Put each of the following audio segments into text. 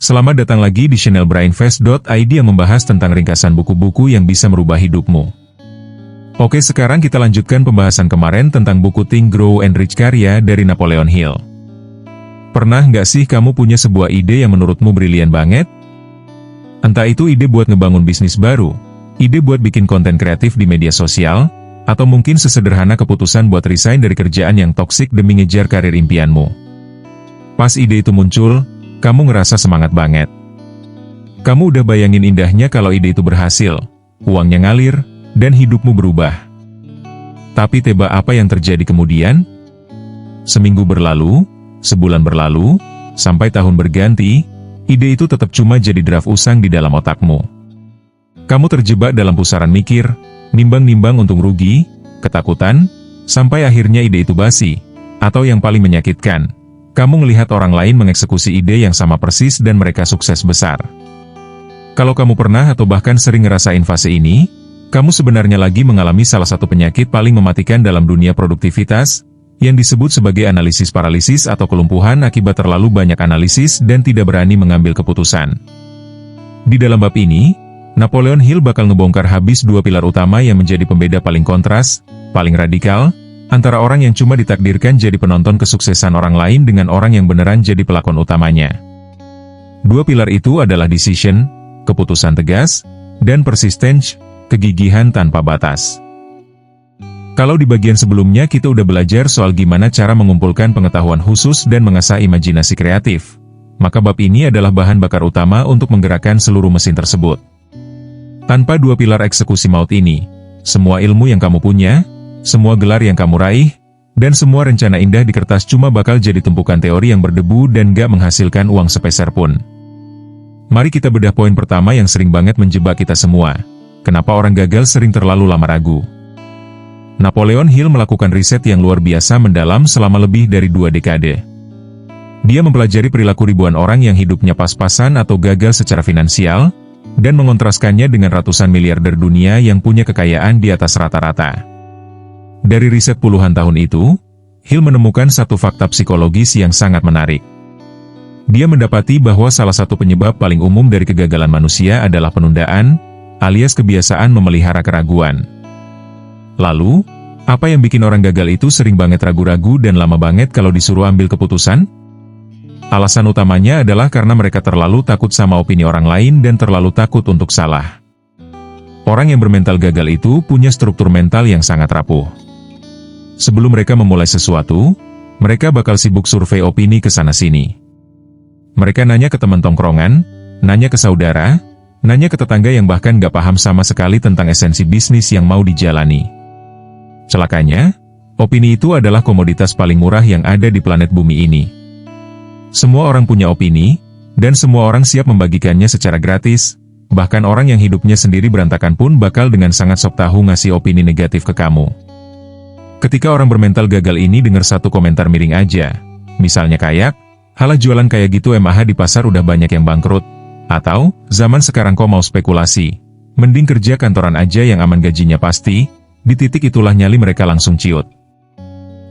Selamat datang lagi di channel Brainfest.id yang membahas tentang ringkasan buku-buku yang bisa merubah hidupmu. Oke, sekarang kita lanjutkan pembahasan kemarin tentang buku Think, Grow and Rich karya dari Napoleon Hill. Pernah nggak sih kamu punya sebuah ide yang menurutmu brilian banget? Entah itu ide buat ngebangun bisnis baru, ide buat bikin konten kreatif di media sosial, atau mungkin sesederhana keputusan buat resign dari kerjaan yang toksik demi ngejar karir impianmu. Pas ide itu muncul, kamu ngerasa semangat banget. Kamu udah bayangin indahnya kalau ide itu berhasil, uangnya ngalir, dan hidupmu berubah. Tapi tebak apa yang terjadi kemudian? Seminggu berlalu, sebulan berlalu, sampai tahun berganti, ide itu tetap cuma jadi draft usang di dalam otakmu. Kamu terjebak dalam pusaran mikir, nimbang-nimbang untung rugi, ketakutan, sampai akhirnya ide itu basi. Atau yang paling menyakitkan, kamu melihat orang lain mengeksekusi ide yang sama persis dan mereka sukses besar. Kalau kamu pernah atau bahkan sering ngerasain fase ini, kamu sebenarnya lagi mengalami salah satu penyakit paling mematikan dalam dunia produktivitas, yang disebut sebagai analisis paralisis atau kelumpuhan akibat terlalu banyak analisis dan tidak berani mengambil keputusan. Di dalam bab ini, Napoleon Hill bakal ngebongkar habis dua pilar utama yang menjadi pembeda paling kontras, paling radikal, antara orang yang cuma ditakdirkan jadi penonton kesuksesan orang lain dengan orang yang beneran jadi pelakon utamanya. Dua pilar itu adalah decision, keputusan tegas, dan persistence, kegigihan tanpa batas. Kalau di bagian sebelumnya kita udah belajar soal gimana cara mengumpulkan pengetahuan khusus dan mengasah imajinasi kreatif, maka bab ini adalah bahan bakar utama untuk menggerakkan seluruh mesin tersebut. Tanpa dua pilar eksekusi maut ini, semua ilmu yang kamu punya, semua gelar yang kamu raih, dan semua rencana indah di kertas cuma bakal jadi tumpukan teori yang berdebu dan gak menghasilkan uang sepeser pun. Mari kita bedah poin pertama yang sering banget menjebak kita semua. Kenapa orang gagal sering terlalu lama ragu? Napoleon Hill melakukan riset yang luar biasa mendalam selama lebih dari 2 dekade. Dia mempelajari perilaku ribuan orang yang hidupnya pas-pasan atau gagal secara finansial, dan mengontraskannya dengan ratusan miliarder dunia yang punya kekayaan di atas rata-rata. Dari riset puluhan tahun itu, Hill menemukan satu fakta psikologis yang sangat menarik. Dia mendapati bahwa salah satu penyebab paling umum dari kegagalan manusia adalah penundaan, alias kebiasaan memelihara keraguan. Lalu, apa yang bikin orang gagal itu sering banget ragu-ragu dan lama banget kalau disuruh ambil keputusan? Alasan utamanya adalah karena mereka terlalu takut sama opini orang lain dan terlalu takut untuk salah. Orang yang bermental gagal itu punya struktur mental yang sangat rapuh. Sebelum mereka memulai sesuatu, mereka bakal sibuk survei opini ke sana-sini. Mereka nanya ke teman tongkrongan, nanya ke saudara, nanya ke tetangga yang bahkan gak paham sama sekali tentang esensi bisnis yang mau dijalani. Celakanya, opini itu adalah komoditas paling murah yang ada di planet bumi ini. Semua orang punya opini, dan semua orang siap membagikannya secara gratis, bahkan orang yang hidupnya sendiri berantakan pun bakal dengan sangat sok tahu ngasih opini negatif ke kamu. Ketika orang bermental gagal ini dengar satu komentar miring aja, misalnya kayak, "Halah jualan kayak gitu MAH di pasar udah banyak yang bangkrut," atau, "Zaman sekarang kok mau spekulasi, mending kerja kantoran aja yang aman gajinya pasti," di titik itulah nyali mereka langsung ciut.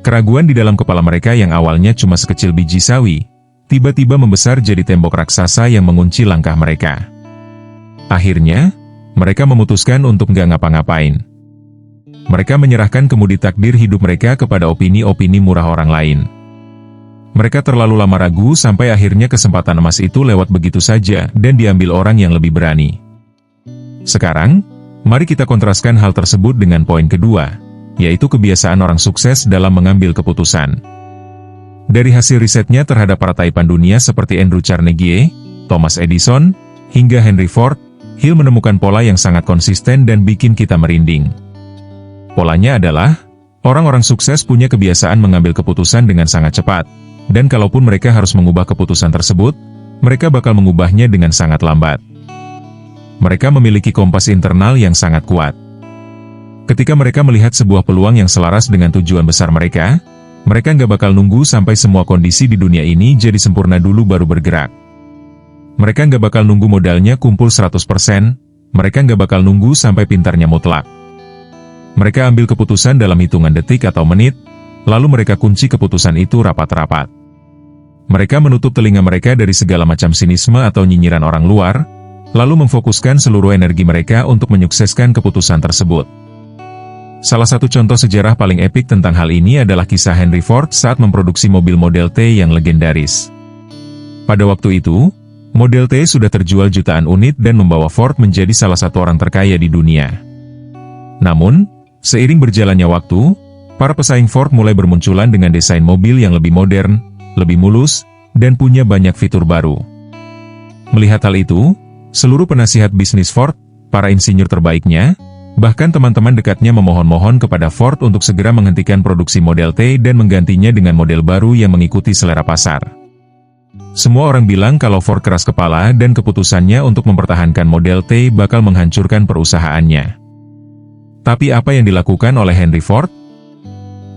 Keraguan di dalam kepala mereka yang awalnya cuma sekecil biji sawi, tiba-tiba membesar jadi tembok raksasa yang mengunci langkah mereka. Akhirnya, mereka memutuskan untuk nggak ngapa-ngapain. Mereka menyerahkan kemudi takdir hidup mereka kepada opini-opini murah orang lain. Mereka terlalu lama ragu sampai akhirnya kesempatan emas itu lewat begitu saja dan diambil orang yang lebih berani. Sekarang, mari kita kontraskan hal tersebut dengan poin kedua, yaitu kebiasaan orang sukses dalam mengambil keputusan. Dari hasil risetnya terhadap para taipan dunia seperti Andrew Carnegie, Thomas Edison, hingga Henry Ford, Hill menemukan pola yang sangat konsisten dan bikin kita merinding. Polanya adalah, orang-orang sukses punya kebiasaan mengambil keputusan dengan sangat cepat, dan kalaupun mereka harus mengubah keputusan tersebut, mereka bakal mengubahnya dengan sangat lambat. Mereka memiliki kompas internal yang sangat kuat. Ketika mereka melihat sebuah peluang yang selaras dengan tujuan besar mereka nggak bakal nunggu sampai semua kondisi di dunia ini jadi sempurna dulu baru bergerak. Mereka nggak bakal nunggu modalnya kumpul 100%, mereka nggak bakal nunggu sampai pintarnya mutlak. Mereka ambil keputusan dalam hitungan detik atau menit, lalu mereka kunci keputusan itu rapat-rapat. Mereka menutup telinga mereka dari segala macam sinisme atau nyinyiran orang luar, lalu memfokuskan seluruh energi mereka untuk menyukseskan keputusan tersebut. Salah satu contoh sejarah paling epik tentang hal ini adalah kisah Henry Ford saat memproduksi mobil Model T yang legendaris. Pada waktu itu, Model T sudah terjual jutaan unit dan membawa Ford menjadi salah satu orang terkaya di dunia. Namun, seiring berjalannya waktu, para pesaing Ford mulai bermunculan dengan desain mobil yang lebih modern, lebih mulus, dan punya banyak fitur baru. Melihat hal itu, seluruh penasihat bisnis Ford, para insinyur terbaiknya, bahkan teman-teman dekatnya memohon-mohon kepada Ford untuk segera menghentikan produksi Model T dan menggantinya dengan model baru yang mengikuti selera pasar. Semua orang bilang kalau Ford keras kepala dan keputusannya untuk mempertahankan Model T bakal menghancurkan perusahaannya. Tapi apa yang dilakukan oleh Henry Ford?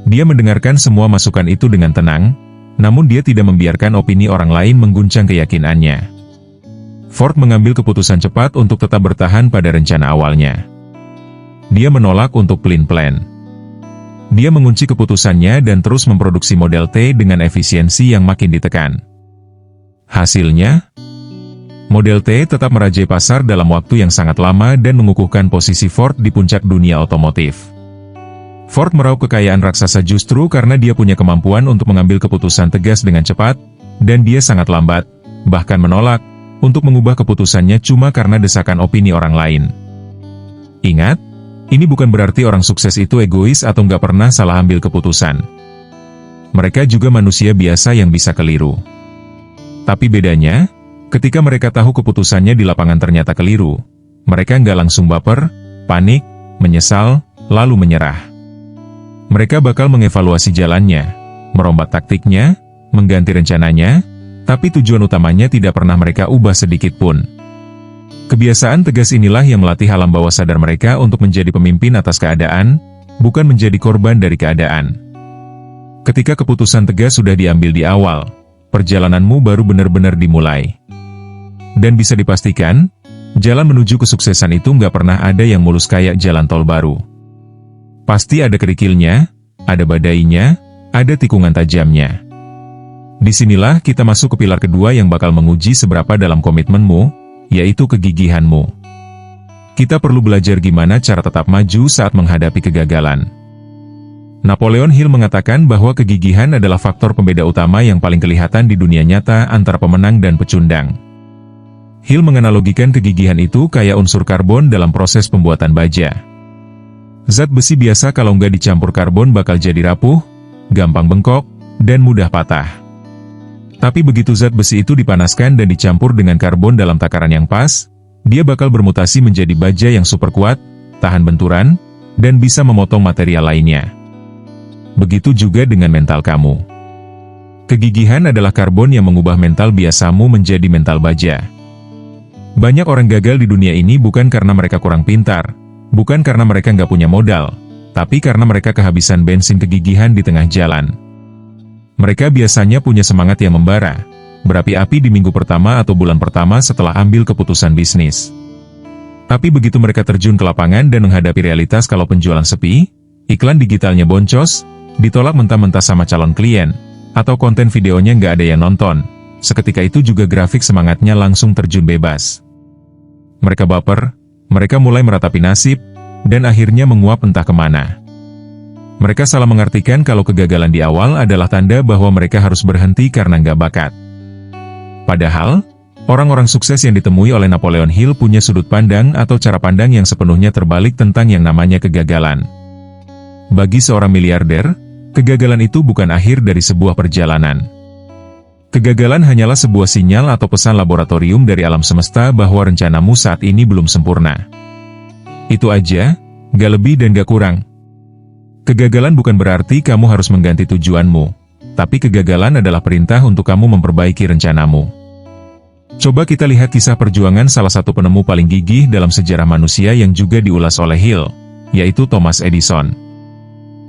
Dia mendengarkan semua masukan itu dengan tenang, namun dia tidak membiarkan opini orang lain mengguncang keyakinannya. Ford mengambil keputusan cepat untuk tetap bertahan pada rencana awalnya. Dia menolak untuk pelin-pelan. Dia mengunci keputusannya dan terus memproduksi Model T dengan efisiensi yang makin ditekan. Hasilnya, Model T tetap merajai pasar dalam waktu yang sangat lama dan mengukuhkan posisi Ford di puncak dunia otomotif. Ford meraup kekayaan raksasa justru karena dia punya kemampuan untuk mengambil keputusan tegas dengan cepat, dan dia sangat lambat, bahkan menolak, untuk mengubah keputusannya cuma karena desakan opini orang lain. Ingat, ini bukan berarti orang sukses itu egois atau nggak pernah salah ambil keputusan. Mereka juga manusia biasa yang bisa keliru. Tapi bedanya, ketika mereka tahu keputusannya di lapangan ternyata keliru, mereka nggak langsung baper, panik, menyesal, lalu menyerah. Mereka bakal mengevaluasi jalannya, merombat taktiknya, mengganti rencananya, tapi tujuan utamanya tidak pernah mereka ubah sedikit pun. Kebiasaan tegas inilah yang melatih alam bawah sadar mereka untuk menjadi pemimpin atas keadaan, bukan menjadi korban dari keadaan. Ketika keputusan tegas sudah diambil di awal, perjalananmu baru benar-benar dimulai. Dan bisa dipastikan, jalan menuju kesuksesan itu nggak pernah ada yang mulus kayak jalan tol baru. Pasti ada kerikilnya, ada badainya, ada tikungan tajamnya. Disinilah kita masuk ke pilar kedua yang bakal menguji seberapa dalam komitmenmu, yaitu kegigihanmu. Kita perlu belajar gimana cara tetap maju saat menghadapi kegagalan. Napoleon Hill mengatakan bahwa kegigihan adalah faktor pembeda utama yang paling kelihatan di dunia nyata antara pemenang dan pecundang. Hill menganalogikan kegigihan itu kayak unsur karbon dalam proses pembuatan baja. Zat besi biasa kalau nggak dicampur karbon bakal jadi rapuh, gampang bengkok, dan mudah patah. Tapi begitu zat besi itu dipanaskan dan dicampur dengan karbon dalam takaran yang pas, dia bakal bermutasi menjadi baja yang super kuat, tahan benturan, dan bisa memotong material lainnya. Begitu juga dengan mental kamu. Kegigihan adalah karbon yang mengubah mental biasamu menjadi mental baja. Banyak orang gagal di dunia ini bukan karena mereka kurang pintar, bukan karena mereka nggak punya modal, tapi karena mereka kehabisan bensin kegigihan di tengah jalan. Mereka biasanya punya semangat yang membara, berapi-api di minggu pertama atau bulan pertama setelah ambil keputusan bisnis. Tapi begitu mereka terjun ke lapangan dan menghadapi realitas kalau penjualan sepi, iklan digitalnya boncos, ditolak mentah-mentah sama calon klien, atau konten videonya nggak ada yang nonton, seketika itu juga grafik semangatnya langsung terjun bebas. Mereka baper, mereka mulai meratapi nasib, dan akhirnya menguap entah kemana. Mereka salah mengartikan kalau kegagalan di awal adalah tanda bahwa mereka harus berhenti karena nggak bakat. Padahal, orang-orang sukses yang ditemui oleh Napoleon Hill punya sudut pandang atau cara pandang yang sepenuhnya terbalik tentang yang namanya kegagalan. Bagi seorang miliarder, kegagalan itu bukan akhir dari sebuah perjalanan. Kegagalan hanyalah sebuah sinyal atau pesan laboratorium dari alam semesta bahwa rencanamu saat ini belum sempurna. Itu aja, gak lebih dan gak kurang. Kegagalan bukan berarti kamu harus mengganti tujuanmu, tapi kegagalan adalah perintah untuk kamu memperbaiki rencanamu. Coba kita lihat kisah perjuangan salah satu penemu paling gigih dalam sejarah manusia yang juga diulas oleh Hill, yaitu Thomas Edison.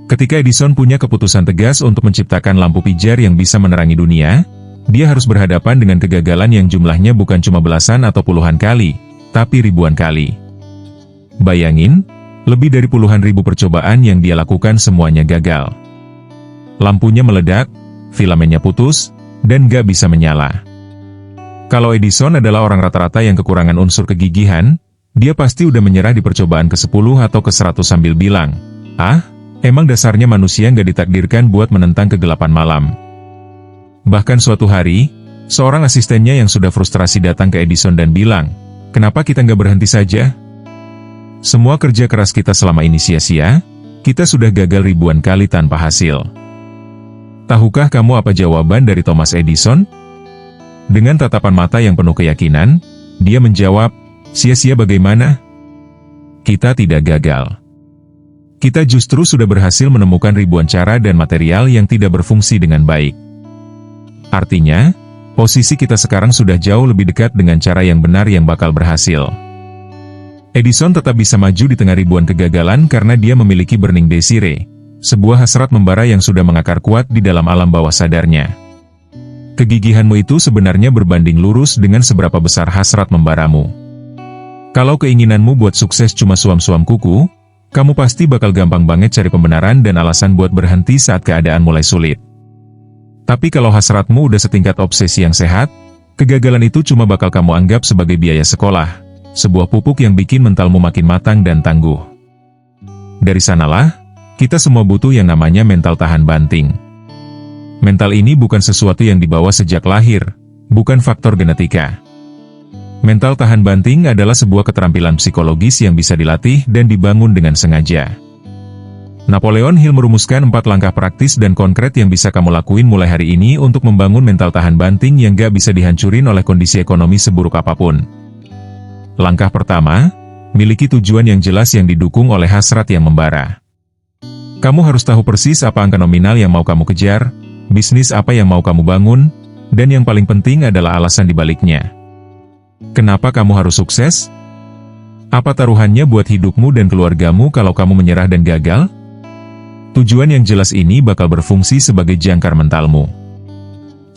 Ketika Edison punya keputusan tegas untuk menciptakan lampu pijar yang bisa menerangi dunia, dia harus berhadapan dengan kegagalan yang jumlahnya bukan cuma belasan atau puluhan kali, tapi ribuan kali. Bayangin, lebih dari puluhan ribu percobaan yang dia lakukan semuanya gagal. Lampunya meledak, filamennya putus, dan gak bisa menyala. Kalau Edison adalah orang rata-rata yang kekurangan unsur kegigihan, dia pasti udah menyerah di percobaan ke-10 atau ke-100 sambil bilang, emang dasarnya manusia gak ditakdirkan buat menentang kegelapan malam. Bahkan suatu hari, seorang asistennya yang sudah frustrasi datang ke Edison dan bilang, kenapa kita gak berhenti saja? Semua kerja keras kita selama ini sia-sia, kita sudah gagal ribuan kali tanpa hasil. Tahukah kamu apa jawaban dari Thomas Edison? Dengan tatapan mata yang penuh keyakinan, dia menjawab, sia-sia bagaimana? Kita tidak gagal. Kita justru sudah berhasil menemukan ribuan cara dan material yang tidak berfungsi dengan baik. Artinya, posisi kita sekarang sudah jauh lebih dekat dengan cara yang benar yang bakal berhasil. Edison tetap bisa maju di tengah ribuan kegagalan karena dia memiliki burning desire, sebuah hasrat membara yang sudah mengakar kuat di dalam alam bawah sadarnya. Kegigihanmu itu sebenarnya berbanding lurus dengan seberapa besar hasrat membaramu. Kalau keinginanmu buat sukses cuma suam-suam kuku, kamu pasti bakal gampang banget cari pembenaran dan alasan buat berhenti saat keadaan mulai sulit. Tapi kalau hasratmu udah setingkat obsesi yang sehat, kegagalan itu cuma bakal kamu anggap sebagai biaya sekolah, sebuah pupuk yang bikin mentalmu makin matang dan tangguh. Dari sanalah, kita semua butuh yang namanya mental tahan banting. Mental ini bukan sesuatu yang dibawa sejak lahir, bukan faktor genetika. Mental tahan banting adalah sebuah keterampilan psikologis yang bisa dilatih dan dibangun dengan sengaja. Napoleon Hill merumuskan 4 langkah praktis dan konkret yang bisa kamu lakuin mulai hari ini untuk membangun mental tahan banting yang gak bisa dihancurin oleh kondisi ekonomi seburuk apapun. Langkah pertama, miliki tujuan yang jelas yang didukung oleh hasrat yang membara. Kamu harus tahu persis apa angka nominal yang mau kamu kejar, bisnis apa yang mau kamu bangun, dan yang paling penting adalah alasan dibaliknya. Kenapa kamu harus sukses? Apa taruhannya buat hidupmu dan keluargamu kalau kamu menyerah dan gagal? Tujuan yang jelas ini bakal berfungsi sebagai jangkar mentalmu.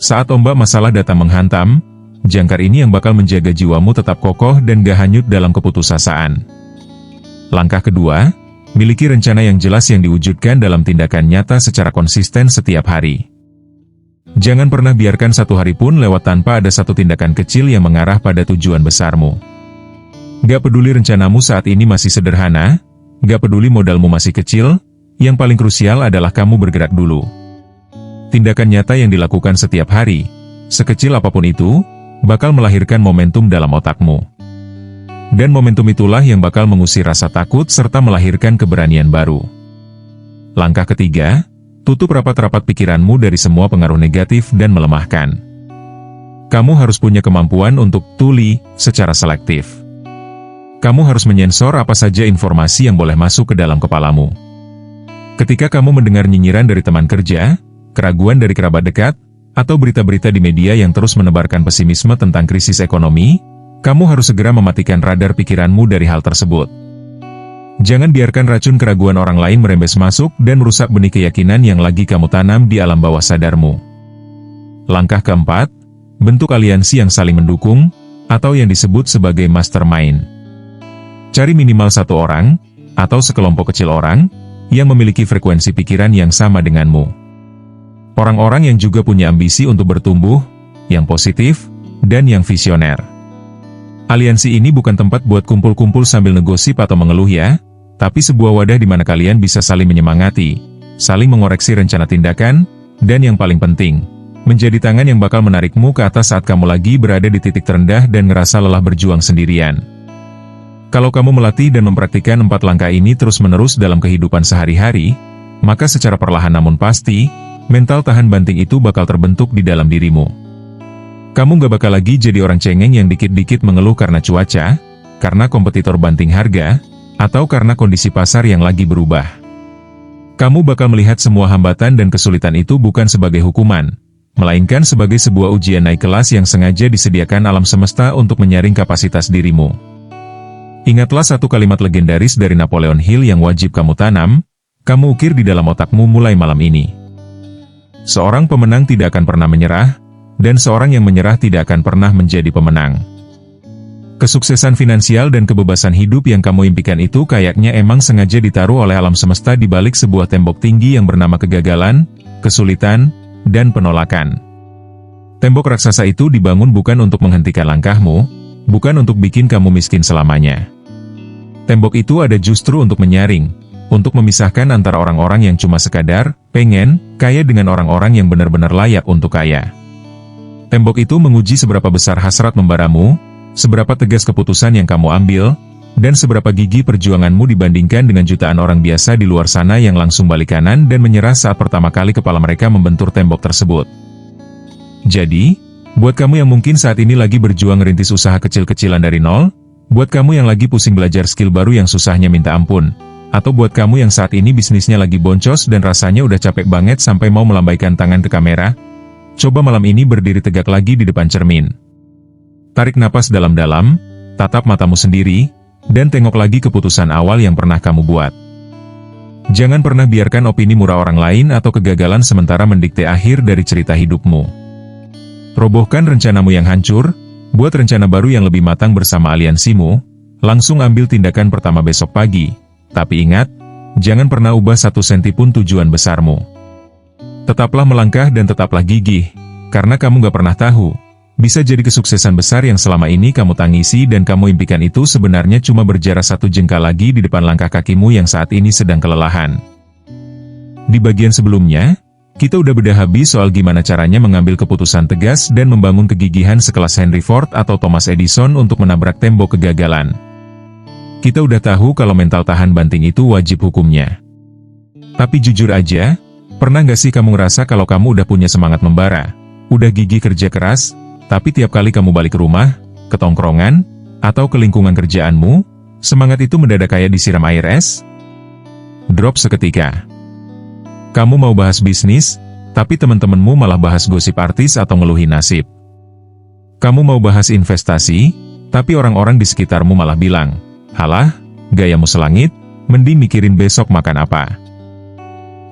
Saat ombak masalah datang menghantam, jangkar ini yang bakal menjaga jiwamu tetap kokoh dan gak hanyut dalam keputusasaan. Langkah kedua, miliki rencana yang jelas yang diwujudkan dalam tindakan nyata secara konsisten setiap hari. Jangan pernah biarkan satu hari pun lewat tanpa ada satu tindakan kecil yang mengarah pada tujuan besarmu. Gak peduli rencanamu saat ini masih sederhana, gak peduli modalmu masih kecil, yang paling krusial adalah kamu bergerak dulu. Tindakan nyata yang dilakukan setiap hari, sekecil apapun itu, bakal melahirkan momentum dalam otakmu. Dan momentum itulah yang bakal mengusir rasa takut serta melahirkan keberanian baru. Langkah ketiga, tutup rapat-rapat pikiranmu dari semua pengaruh negatif dan melemahkan. Kamu harus punya kemampuan untuk tuli secara selektif. Kamu harus menyensor apa saja informasi yang boleh masuk ke dalam kepalamu. Ketika kamu mendengar nyinyiran dari teman kerja, keraguan dari kerabat dekat, atau berita-berita di media yang terus menebarkan pesimisme tentang krisis ekonomi, kamu harus segera mematikan radar pikiranmu dari hal tersebut. Jangan biarkan racun keraguan orang lain merembes masuk dan merusak benih keyakinan yang lagi kamu tanam di alam bawah sadarmu. Langkah keempat, bentuk aliansi yang saling mendukung, atau yang disebut sebagai mastermind. Cari minimal satu orang, atau sekelompok kecil orang, yang memiliki frekuensi pikiran yang sama denganmu. Orang-orang yang juga punya ambisi untuk bertumbuh, yang positif, dan yang visioner. Aliansi ini bukan tempat buat kumpul-kumpul sambil ngegosip atau mengeluh ya, tapi sebuah wadah di mana kalian bisa saling menyemangati, saling mengoreksi rencana tindakan, dan yang paling penting, menjadi tangan yang bakal menarikmu ke atas saat kamu lagi berada di titik terendah dan ngerasa lelah berjuang sendirian. Kalau kamu melatih dan mempraktikkan 4 langkah ini terus-menerus dalam kehidupan sehari-hari, maka secara perlahan namun pasti, mental tahan banting itu bakal terbentuk di dalam dirimu. Kamu gak bakal lagi jadi orang cengeng yang dikit-dikit mengeluh karena cuaca, karena kompetitor banting harga, atau karena kondisi pasar yang lagi berubah. Kamu bakal melihat semua hambatan dan kesulitan itu bukan sebagai hukuman, melainkan sebagai sebuah ujian naik kelas yang sengaja disediakan alam semesta untuk menyaring kapasitas dirimu. Ingatlah satu kalimat legendaris dari Napoleon Hill yang wajib kamu tanam, kamu ukir di dalam otakmu mulai malam ini. Seorang pemenang tidak akan pernah menyerah, dan seorang yang menyerah tidak akan pernah menjadi pemenang. Kesuksesan finansial dan kebebasan hidup yang kamu impikan itu kayaknya emang sengaja ditaruh oleh alam semesta di balik sebuah tembok tinggi yang bernama kegagalan, kesulitan, dan penolakan. Tembok raksasa itu dibangun bukan untuk menghentikan langkahmu, bukan untuk bikin kamu miskin selamanya. Tembok itu ada justru untuk menyaring, untuk memisahkan antara orang-orang yang cuma sekadar pengen kaya dengan orang-orang yang benar-benar layak untuk kaya. Tembok itu menguji seberapa besar hasrat membaramu, seberapa tegas keputusan yang kamu ambil, dan seberapa gigih perjuanganmu dibandingkan dengan jutaan orang biasa di luar sana yang langsung balik kanan dan menyerah saat pertama kali kepala mereka membentur tembok tersebut. Jadi, buat kamu yang mungkin saat ini lagi berjuang rintis usaha kecil-kecilan dari nol, buat kamu yang lagi pusing belajar skill baru yang susahnya minta ampun, atau buat kamu yang saat ini bisnisnya lagi boncos dan rasanya udah capek banget sampai mau melambaikan tangan ke kamera, coba malam ini berdiri tegak lagi di depan cermin. Tarik napas dalam-dalam, tatap matamu sendiri, dan tengok lagi keputusan awal yang pernah kamu buat. Jangan pernah biarkan opini murah orang lain atau kegagalan sementara mendikte akhir dari cerita hidupmu. Robohkan rencanamu yang hancur, buat rencana baru yang lebih matang bersama aliansimu, langsung ambil tindakan pertama besok pagi. Tapi ingat, jangan pernah ubah 1 senti pun tujuan besarmu. Tetaplah melangkah dan tetaplah gigih, karena kamu gak pernah tahu, bisa jadi kesuksesan besar yang selama ini kamu tangisi dan kamu impikan itu sebenarnya cuma berjarak 1 jengkal lagi di depan langkah kakimu yang saat ini sedang kelelahan. Di bagian sebelumnya, kita udah bedah habis soal gimana caranya mengambil keputusan tegas dan membangun kegigihan sekelas Henry Ford atau Thomas Edison untuk menabrak tembok kegagalan. Kita udah tahu kalau mental tahan banting itu wajib hukumnya. Tapi jujur aja, pernah nggak sih kamu ngerasa kalau kamu udah punya semangat membara, udah gigih kerja keras, tapi tiap kali kamu balik ke rumah, ke tongkrongan, atau ke lingkungan kerjaanmu, semangat itu mendadak kayak disiram air es? Drop seketika. Kamu mau bahas bisnis, tapi teman-temanmu malah bahas gosip artis atau ngeluhin nasib. Kamu mau bahas investasi, tapi orang-orang di sekitarmu malah bilang, "Halah, gayamu selangit, mending mikirin besok makan apa."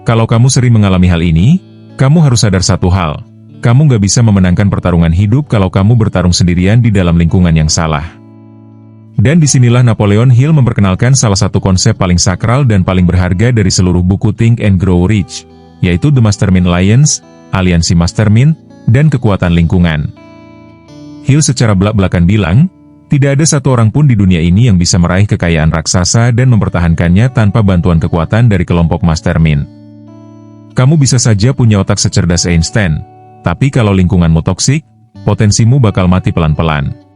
Kalau kamu sering mengalami hal ini, kamu harus sadar satu hal, kamu gak bisa memenangkan pertarungan hidup kalau kamu bertarung sendirian di dalam lingkungan yang salah. Dan disinilah Napoleon Hill memperkenalkan salah satu konsep paling sakral dan paling berharga dari seluruh buku Think and Grow Rich, yaitu The Mastermind Alliance, aliansi mastermind, dan kekuatan lingkungan. Hill secara belak-belakan bilang, tidak ada satu orang pun di dunia ini yang bisa meraih kekayaan raksasa dan mempertahankannya tanpa bantuan kekuatan dari kelompok mastermind. Kamu bisa saja punya otak secerdas Einstein, tapi kalau lingkunganmu toksik, potensimu bakal mati pelan-pelan.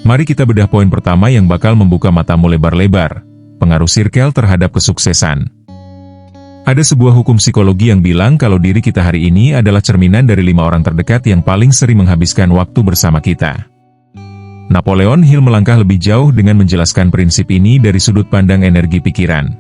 Mari kita bedah poin pertama yang bakal membuka matamu lebar-lebar, pengaruh sirkel terhadap kesuksesan. Ada sebuah hukum psikologi yang bilang kalau diri kita hari ini adalah cerminan dari 5 orang terdekat yang paling sering menghabiskan waktu bersama kita. Napoleon Hill melangkah lebih jauh dengan menjelaskan prinsip ini dari sudut pandang energi pikiran.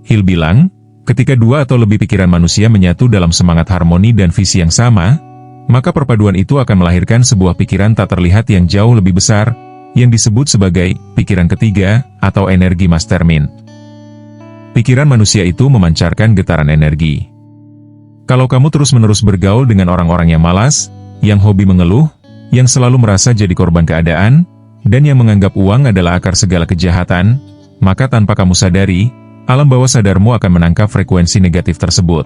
Hill bilang, ketika 2 atau lebih pikiran manusia menyatu dalam semangat harmoni dan visi yang sama, maka perpaduan itu akan melahirkan sebuah pikiran tak terlihat yang jauh lebih besar, yang disebut sebagai pikiran ketiga atau energi mastermind. Pikiran manusia itu memancarkan getaran energi. Kalau kamu terus-menerus bergaul dengan orang-orang yang malas, yang hobi mengeluh, yang selalu merasa jadi korban keadaan, dan yang menganggap uang adalah akar segala kejahatan, maka tanpa kamu sadari, alam bawah sadarmu akan menangkap frekuensi negatif tersebut.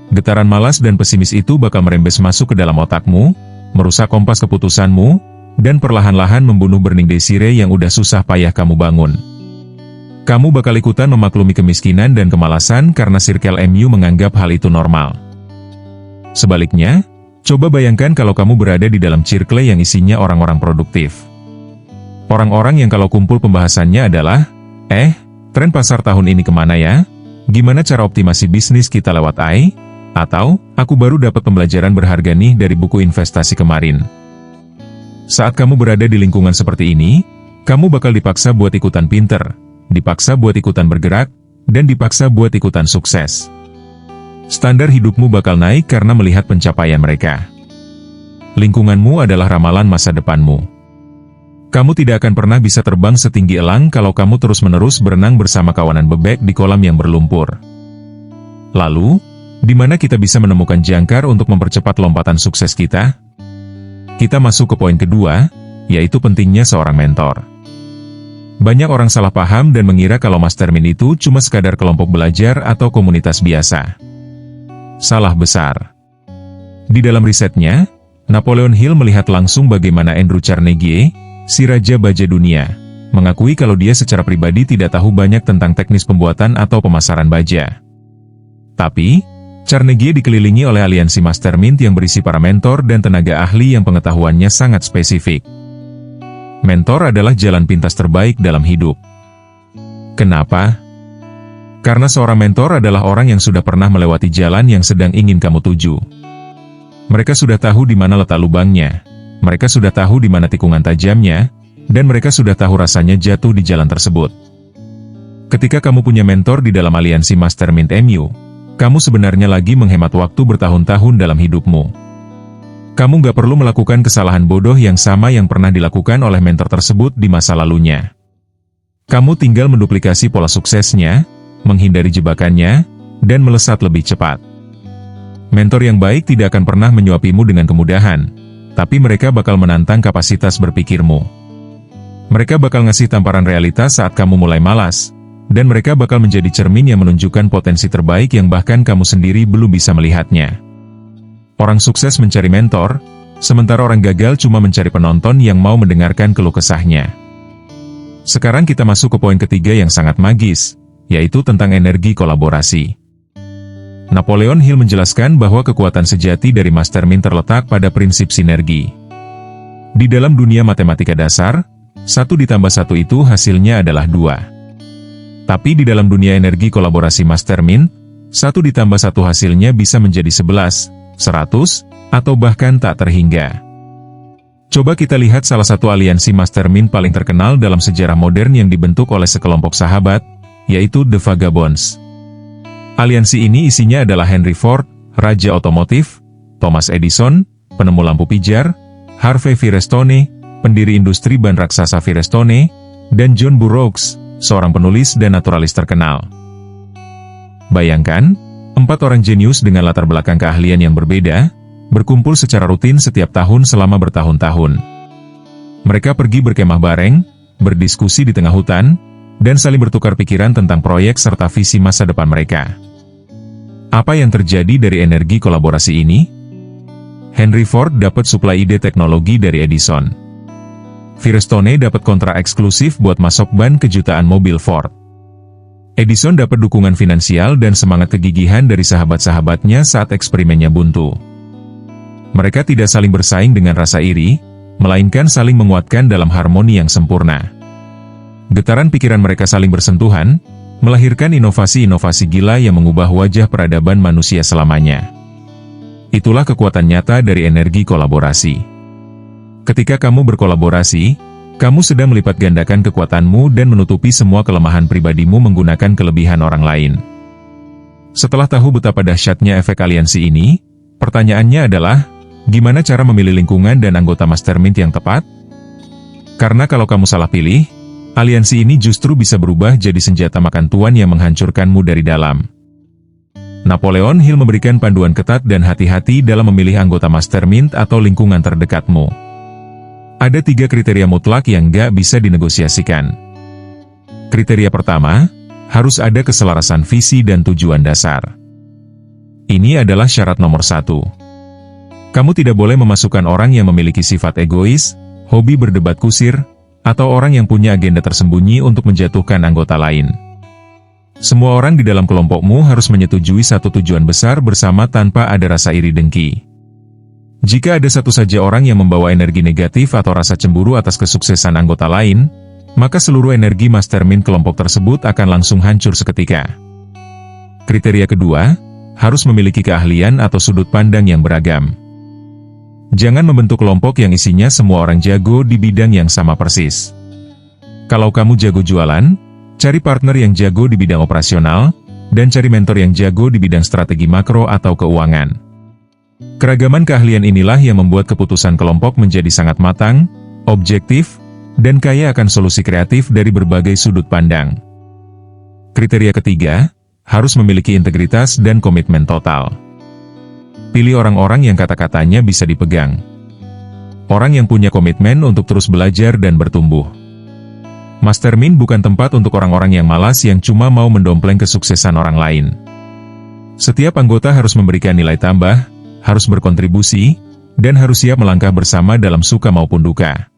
Getaran malas dan pesimis itu bakal merembes masuk ke dalam otakmu, merusak kompas keputusanmu, dan perlahan-lahan membunuh burning desire yang udah susah payah kamu bangun. Kamu bakal ikutan memaklumi kemiskinan dan kemalasan karena sirkel MU menganggap hal itu normal. Sebaliknya, coba bayangkan kalau kamu berada di dalam circle yang isinya orang-orang produktif. Orang-orang yang kalau kumpul pembahasannya adalah, tren pasar tahun ini kemana ya? Gimana cara optimasi bisnis kita lewat AI? Atau, aku baru dapat pembelajaran berharga nih dari buku investasi kemarin. Saat kamu berada di lingkungan seperti ini, kamu bakal dipaksa buat ikutan pinter, dipaksa buat ikutan bergerak, dan dipaksa buat ikutan sukses. Standar hidupmu bakal naik karena melihat pencapaian mereka. Lingkunganmu adalah ramalan masa depanmu. Kamu tidak akan pernah bisa terbang setinggi elang kalau kamu terus-menerus berenang bersama kawanan bebek di kolam yang berlumpur. Lalu, di mana kita bisa menemukan jangkar untuk mempercepat lompatan sukses kita? Kita masuk ke poin kedua, yaitu pentingnya seorang mentor. Banyak orang salah paham dan mengira kalau mastermind itu cuma sekadar kelompok belajar atau komunitas biasa. Salah besar. Di dalam risetnya, Napoleon Hill melihat langsung bagaimana Andrew Carnegie, si raja baja dunia, mengakui kalau dia secara pribadi tidak tahu banyak tentang teknis pembuatan atau pemasaran baja. Tapi, Carnegie dikelilingi oleh aliansi Mastermind yang berisi para mentor dan tenaga ahli yang pengetahuannya sangat spesifik. Mentor adalah jalan pintas terbaik dalam hidup. Kenapa? Karena seorang mentor adalah orang yang sudah pernah melewati jalan yang sedang ingin kamu tuju. Mereka sudah tahu di mana letak lubangnya, mereka sudah tahu di mana tikungan tajamnya, dan mereka sudah tahu rasanya jatuh di jalan tersebut. Ketika kamu punya mentor di dalam aliansi Mastermind MU, kamu sebenarnya lagi menghemat waktu bertahun-tahun dalam hidupmu. Kamu nggak perlu melakukan kesalahan bodoh yang sama yang pernah dilakukan oleh mentor tersebut di masa lalunya. Kamu tinggal menduplikasi pola suksesnya, menghindari jebakannya, dan melesat lebih cepat. Mentor yang baik tidak akan pernah menyuapimu dengan kemudahan, tapi mereka bakal menantang kapasitas berpikirmu. Mereka bakal ngasih tamparan realitas saat kamu mulai malas, dan mereka bakal menjadi cermin yang menunjukkan potensi terbaik yang bahkan kamu sendiri belum bisa melihatnya. Orang sukses mencari mentor, sementara orang gagal cuma mencari penonton yang mau mendengarkan keluh kesahnya. Sekarang kita masuk ke poin ketiga yang sangat magis, yaitu tentang energi kolaborasi. Napoleon Hill menjelaskan bahwa kekuatan sejati dari Mastermind terletak pada prinsip sinergi. Di dalam dunia matematika dasar, 1 ditambah 1 itu hasilnya adalah 2. Tapi di dalam dunia energi kolaborasi Mastermind, 1 ditambah 1 hasilnya bisa menjadi 11, 100, atau bahkan tak terhingga. Coba kita lihat salah satu aliansi Mastermind paling terkenal dalam sejarah modern yang dibentuk oleh sekelompok sahabat, yaitu The Vagabonds. Aliansi ini isinya adalah Henry Ford, Raja Otomotif, Thomas Edison, penemu lampu pijar, Harvey Firestone, pendiri industri ban raksasa Firestone, dan John Burroughs, seorang penulis dan naturalis terkenal. Bayangkan, 4 orang jenius dengan latar belakang keahlian yang berbeda, berkumpul secara rutin setiap tahun selama bertahun-tahun. Mereka pergi berkemah bareng, berdiskusi di tengah hutan, dan saling bertukar pikiran tentang proyek serta visi masa depan mereka. Apa yang terjadi dari energi kolaborasi ini? Henry Ford dapat suplai ide teknologi dari Edison. Firestone dapat kontrak eksklusif buat masuk ban kejutaan mobil Ford. Edison dapat dukungan finansial dan semangat kegigihan dari sahabat-sahabatnya saat eksperimennya buntu. Mereka tidak saling bersaing dengan rasa iri, melainkan saling menguatkan dalam harmoni yang sempurna. Getaran pikiran mereka saling bersentuhan, melahirkan inovasi-inovasi gila yang mengubah wajah peradaban manusia selamanya. Itulah kekuatan nyata dari energi kolaborasi. Ketika kamu berkolaborasi, kamu sedang melipat gandakan kekuatanmu dan menutupi semua kelemahan pribadimu menggunakan kelebihan orang lain. Setelah tahu betapa dahsyatnya efek aliansi ini, pertanyaannya adalah, gimana cara memilih lingkungan dan anggota Mastermind yang tepat? Karena kalau kamu salah pilih, aliansi ini justru bisa berubah jadi senjata makan tuan yang menghancurkanmu dari dalam. Napoleon Hill memberikan panduan ketat dan hati-hati dalam memilih anggota Mastermind atau lingkungan terdekatmu. Ada 3 kriteria mutlak yang gak bisa dinegosiasikan. Kriteria pertama, harus ada keselarasan visi dan tujuan dasar. Ini adalah syarat nomor 1. Kamu tidak boleh memasukkan orang yang memiliki sifat egois, hobi berdebat kusir, atau orang yang punya agenda tersembunyi untuk menjatuhkan anggota lain. Semua orang di dalam kelompokmu harus menyetujui satu tujuan besar bersama tanpa ada rasa iri dengki. Jika ada satu saja orang yang membawa energi negatif atau rasa cemburu atas kesuksesan anggota lain, maka seluruh energi Mastermind kelompok tersebut akan langsung hancur seketika. Kriteria kedua, harus memiliki keahlian atau sudut pandang yang beragam. Jangan membentuk kelompok yang isinya semua orang jago di bidang yang sama persis. Kalau kamu jago jualan, cari partner yang jago di bidang operasional, dan cari mentor yang jago di bidang strategi makro atau keuangan. Keragaman keahlian inilah yang membuat keputusan kelompok menjadi sangat matang, objektif, dan kaya akan solusi kreatif dari berbagai sudut pandang. Kriteria ketiga, harus memiliki integritas dan komitmen total. Pilih orang-orang yang kata-katanya bisa dipegang. Orang yang punya komitmen untuk terus belajar dan bertumbuh. Mastermind bukan tempat untuk orang-orang yang malas yang cuma mau mendompleng kesuksesan orang lain. Setiap anggota harus memberikan nilai tambah, harus berkontribusi, dan harus siap melangkah bersama dalam suka maupun duka.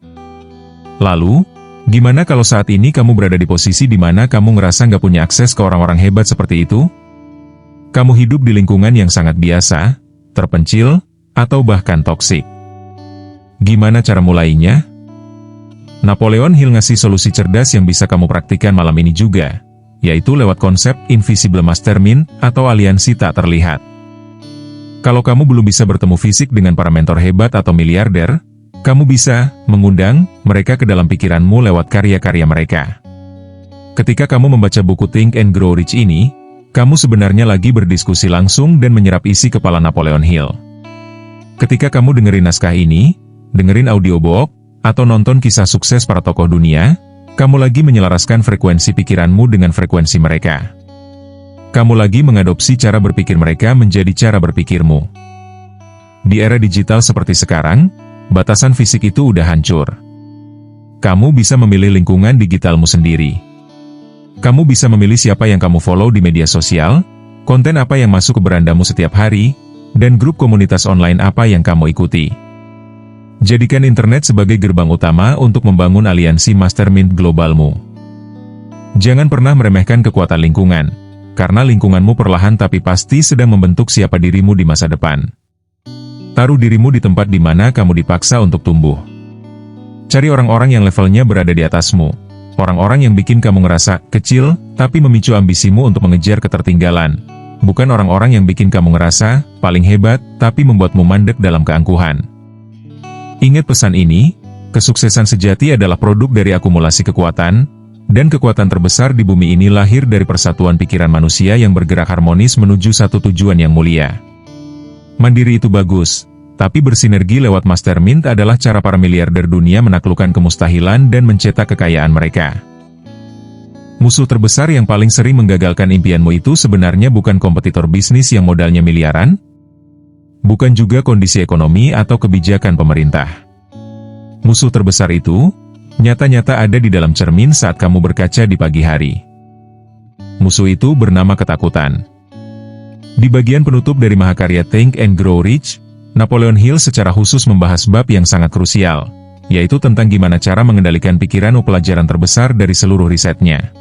Lalu, gimana kalau saat ini kamu berada di posisi di mana kamu ngerasa nggak punya akses ke orang-orang hebat seperti itu? Kamu hidup di lingkungan yang sangat biasa, terpencil, atau bahkan toksik. Gimana cara mulainya? Napoleon Hill ngasih solusi cerdas yang bisa kamu praktikkan malam ini juga, yaitu lewat konsep Invisible Mastermind atau aliansi tak terlihat. Kalau kamu belum bisa bertemu fisik dengan para mentor hebat atau miliarder, kamu bisa mengundang mereka ke dalam pikiranmu lewat karya-karya mereka. Ketika kamu membaca buku Think and Grow Rich ini, kamu sebenarnya lagi berdiskusi langsung dan menyerap isi kepala Napoleon Hill. Ketika kamu dengerin naskah ini, dengerin audiobook, atau nonton kisah sukses para tokoh dunia, kamu lagi menyelaraskan frekuensi pikiranmu dengan frekuensi mereka. Kamu lagi mengadopsi cara berpikir mereka menjadi cara berpikirmu. Di era digital seperti sekarang, batasan fisik itu udah hancur. Kamu bisa memilih lingkungan digitalmu sendiri. Kamu bisa memilih siapa yang kamu follow di media sosial, konten apa yang masuk ke berandamu setiap hari, dan grup komunitas online apa yang kamu ikuti. Jadikan internet sebagai gerbang utama untuk membangun aliansi mastermind globalmu. Jangan pernah meremehkan kekuatan lingkungan, karena lingkunganmu perlahan tapi pasti sedang membentuk siapa dirimu di masa depan. Taruh dirimu di tempat di mana kamu dipaksa untuk tumbuh. Cari orang-orang yang levelnya berada di atasmu. Orang-orang yang bikin kamu ngerasa kecil, tapi memicu ambisimu untuk mengejar ketertinggalan. Bukan orang-orang yang bikin kamu ngerasa paling hebat, tapi membuatmu mandek dalam keangkuhan. Ingat pesan ini, kesuksesan sejati adalah produk dari akumulasi kekuatan, dan kekuatan terbesar di bumi ini lahir dari persatuan pikiran manusia yang bergerak harmonis menuju satu tujuan yang mulia. Mandiri itu bagus, tapi bersinergi lewat mastermind adalah cara para miliarder dunia menaklukkan kemustahilan dan mencetak kekayaan mereka. Musuh terbesar yang paling sering menggagalkan impianmu itu sebenarnya bukan kompetitor bisnis yang modalnya miliaran, bukan juga kondisi ekonomi atau kebijakan pemerintah. Musuh terbesar itu nyata-nyata ada di dalam cermin saat kamu berkaca di pagi hari. Musuh itu bernama ketakutan. Di bagian penutup dari mahakarya Think and Grow Rich, Napoleon Hill secara khusus membahas bab yang sangat krusial, yaitu tentang gimana cara mengendalikan pikiran pelajaran terbesar dari seluruh risetnya.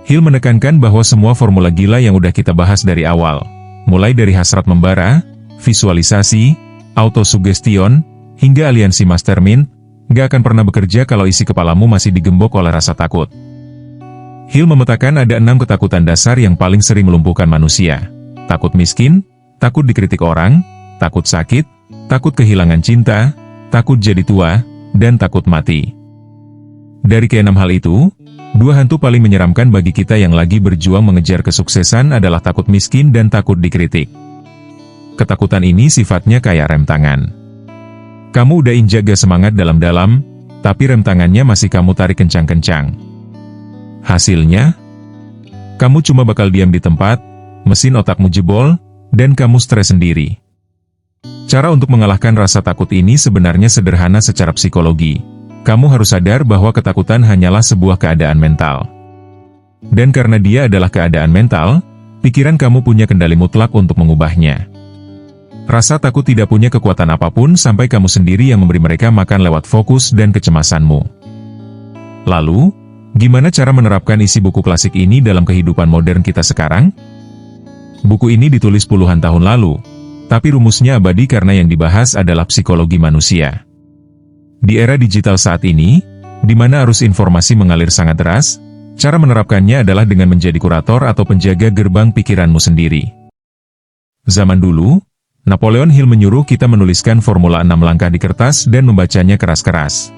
Hill menekankan bahwa semua formula gila yang udah kita bahas dari awal, mulai dari hasrat membara, visualisasi, autosugestion, hingga aliansi mastermind, gak akan pernah bekerja kalau isi kepalamu masih digembok oleh rasa takut. Hill memetakan ada 6 ketakutan dasar yang paling sering melumpuhkan manusia. Takut miskin, takut dikritik orang, takut sakit, takut kehilangan cinta, takut jadi tua, dan takut mati. Dari ke-6 hal itu, 2 hantu paling menyeramkan bagi kita yang lagi berjuang mengejar kesuksesan adalah takut miskin dan takut dikritik. Ketakutan ini sifatnya kayak rem tangan. Kamu udah injak gas semangat dalam-dalam, tapi rem tangannya masih kamu tarik kencang-kencang. Hasilnya, kamu cuma bakal diam di tempat, mesin otakmu jebol, dan kamu stres sendiri. Cara untuk mengalahkan rasa takut ini sebenarnya sederhana secara psikologi. Kamu harus sadar bahwa ketakutan hanyalah sebuah keadaan mental. Dan karena dia adalah keadaan mental, pikiran kamu punya kendali mutlak untuk mengubahnya. Rasa takut tidak punya kekuatan apapun sampai kamu sendiri yang memberi mereka makan lewat fokus dan kecemasanmu. Lalu, gimana cara menerapkan isi buku klasik ini dalam kehidupan modern kita sekarang? Buku ini ditulis puluhan tahun lalu, tapi rumusnya abadi karena yang dibahas adalah psikologi manusia. Di era digital saat ini, di mana arus informasi mengalir sangat deras, cara menerapkannya adalah dengan menjadi kurator atau penjaga gerbang pikiranmu sendiri. Zaman dulu, Napoleon Hill menyuruh kita menuliskan formula 6 langkah di kertas dan membacanya keras-keras.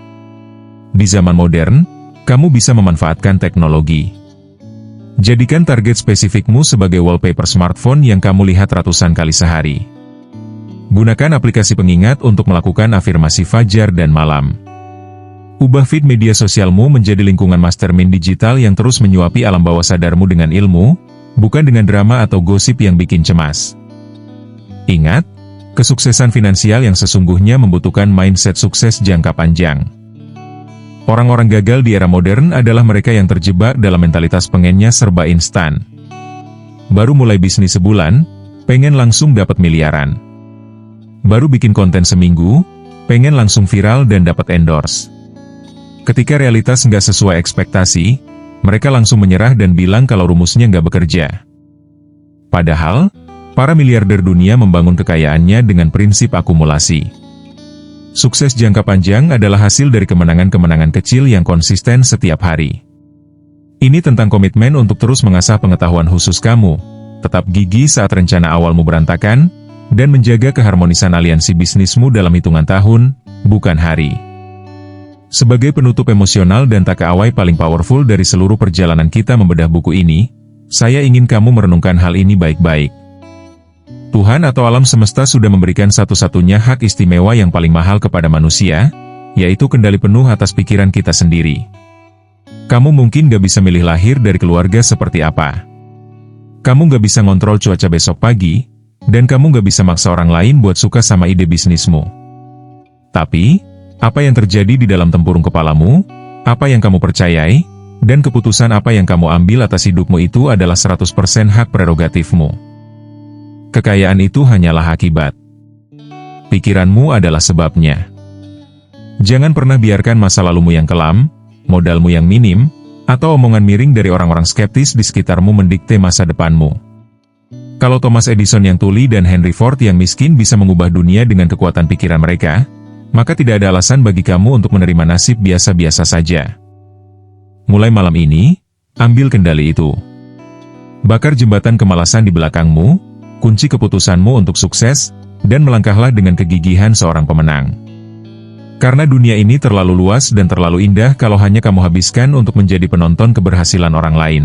Di zaman modern, kamu bisa memanfaatkan teknologi. Jadikan target spesifikmu sebagai wallpaper smartphone yang kamu lihat ratusan kali sehari. Gunakan aplikasi pengingat untuk melakukan afirmasi fajar dan malam. Ubah feed media sosialmu menjadi lingkungan mastermind digital yang terus menyuapi alam bawah sadarmu dengan ilmu, bukan dengan drama atau gosip yang bikin cemas. Ingat, kesuksesan finansial yang sesungguhnya membutuhkan mindset sukses jangka panjang. Orang-orang gagal di era modern adalah mereka yang terjebak dalam mentalitas pengennya serba instan. Baru mulai bisnis sebulan, pengen langsung dapat miliaran. baru bikin konten seminggu, pengen langsung viral dan dapat endorse. Ketika realitas nggak sesuai ekspektasi, mereka langsung menyerah dan bilang kalau rumusnya nggak bekerja. Padahal, para miliarder dunia membangun kekayaannya dengan prinsip akumulasi. Sukses jangka panjang adalah hasil dari kemenangan-kemenangan kecil yang konsisten setiap hari. Ini tentang komitmen untuk terus mengasah pengetahuan khusus kamu, tetap gigih saat rencana awalmu berantakan, dan menjaga keharmonisan aliansi bisnismu dalam hitungan tahun, bukan hari. Sebagai penutup emosional dan tak keawai paling powerful dari seluruh perjalanan kita membedah buku ini, saya ingin kamu merenungkan hal ini baik-baik. Tuhan atau alam semesta sudah memberikan satu-satunya hak istimewa yang paling mahal kepada manusia, yaitu kendali penuh atas pikiran kita sendiri. Kamu mungkin gak bisa milih lahir dari keluarga seperti apa. Kamu gak bisa ngontrol cuaca besok pagi, dan kamu gak bisa maksa orang lain buat suka sama ide bisnismu. Tapi, apa yang terjadi di dalam tempurung kepalamu, apa yang kamu percayai, dan keputusan apa yang kamu ambil atas hidupmu itu adalah 100% hak prerogatifmu. Kekayaan itu hanyalah akibat. Pikiranmu adalah sebabnya. Jangan pernah biarkan masa lalumu yang kelam, modalmu yang minim, atau omongan miring dari orang-orang skeptis di sekitarmu mendikte masa depanmu. Kalau Thomas Edison yang tuli dan Henry Ford yang miskin bisa mengubah dunia dengan kekuatan pikiran mereka, maka tidak ada alasan bagi kamu untuk menerima nasib biasa-biasa saja. Mulai malam ini, ambil kendali itu. Bakar jembatan kemalasan di belakangmu, kunci keputusanmu untuk sukses, dan melangkahlah dengan kegigihan seorang pemenang. Karena dunia ini terlalu luas dan terlalu indah kalau hanya kamu habiskan untuk menjadi penonton keberhasilan orang lain.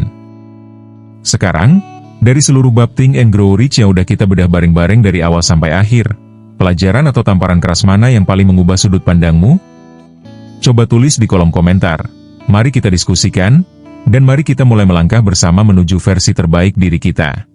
Sekarang, dari seluruh bab Think and Grow Rich yang udah kita bedah bareng-bareng dari awal sampai akhir, pelajaran atau tamparan keras mana yang paling mengubah sudut pandangmu? Coba tulis di kolom komentar. Mari kita diskusikan, dan mari kita mulai melangkah bersama menuju versi terbaik diri kita.